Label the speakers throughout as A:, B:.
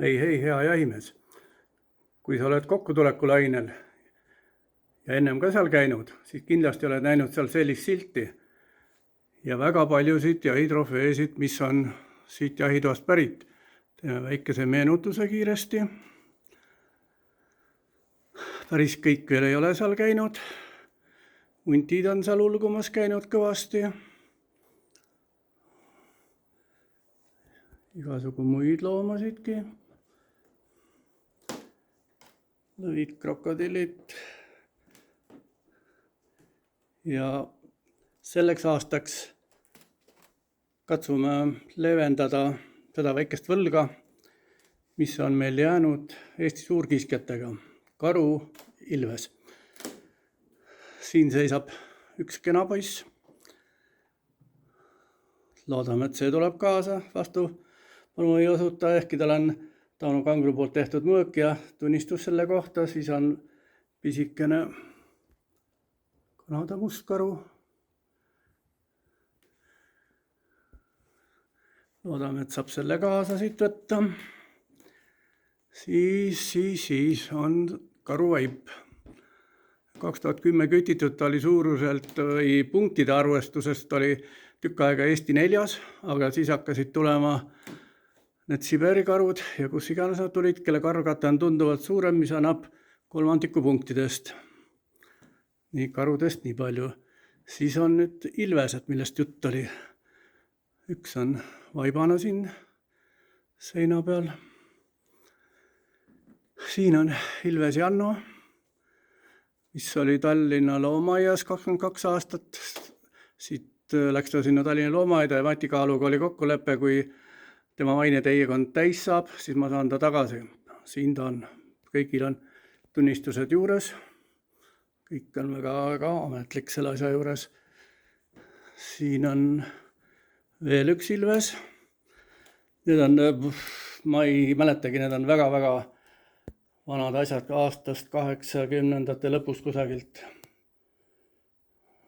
A: Hei, hea jahimees. Kui sa oled kokkutulekulainel ja ennem ka seal käinud, siis kindlasti oled näinud seal sellist silti ja väga paljusid jahitrofeesid, mis on siit jahitoast pärit. Teeme väikese meenutuse kiiresti. Päris kõik veel ei ole seal käinud. Huntid on seal ulgumas käinud kõvasti. Igasugu muid loomasidki. Lõvid, krokodillid. Ja selleks aastaks katsume leevendada seda väikest võlga, mis on meil jäänud Eesti suurkiskjatega. Karu, ilves. Siin seisab üks kena poiss. Loodame, et see tuleb kaasa. Vastu palun ei osuta, ehkki tal on Tauno Kangro poolt tehtud mõõk ja tunnistus selle kohta. Siis on pisikene Kanada mustkaru. Loodame, et saab selle kaasa siit võtta. Siis on karuvaip. 2010 kütitud ta oli suuruselt või punktide arvestusest oli tükk aega Eesti 4, aga siis hakkasid tulema need Siberi karud ja kus iganes nad tulid, kelle karvkate on tunduvalt suurem, mis annab 3 punktidest. Nii karudest nii palju. Siis on nüüd ilvesed, millest jutt oli. Üks on vaibana siin seina peal. Siin on Ilves Janno, mis oli Tallinna loomaaias 22 aastat. Siit läks ta sinna Tallinna loomaaida ja Mati Kaaluga oli kokkulepe, kui tema maineteekond täis saab, siis ma saan ta tagasi. Siin ta on. Kõigil on tunnistused juures. Kõik on väga ametlik selle asja juures. Siin on veel üks ilves. Need on, ma ei mäletagi, need on väga vanad asjad aastast 80ndate lõpus kusagilt.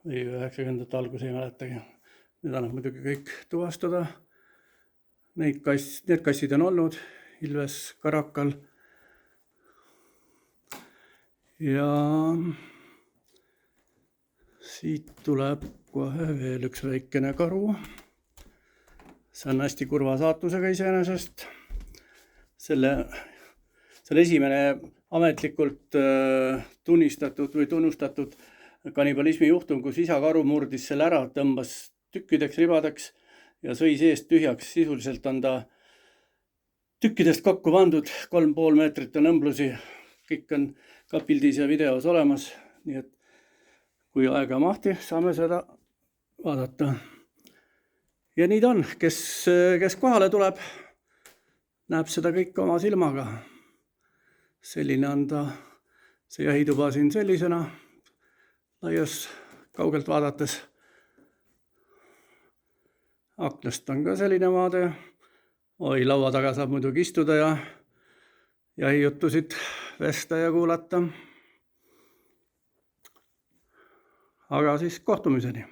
A: Või 90ndate algus ei mäletagi. Need annab muidugi kõik tuvastada. Need kassid on olnud. Ilves, karakal. Ja siit tuleb kohe veel üks väikene karu. See on hästi kurva saatusega iseenesest. See on esimene ametlikult tunnistatud või tunnustatud kannibalismi juhtum, kus isa karu murdis selle ära, tõmbas tükkideks, ribadeks ja sõi seest tühjaks. Sisuliselt on ta tükkidest kokku pandud, 3,5 meetrit on õmblusi. Kõik on ka pildis ja videos olemas. Nii et kui aega mahti, saame seda vaadata. Ja nii ta on, kes kohale tuleb, näeb seda kõik oma silmaga. Selline on ta, see jahituba siin sellisena, laias kaugelt vaadates. Aknast on ka selline vaade. Laua taga saab muidugi istuda ja jahijuttusid vesta ja kuulata. Aga siis kohtumiseni.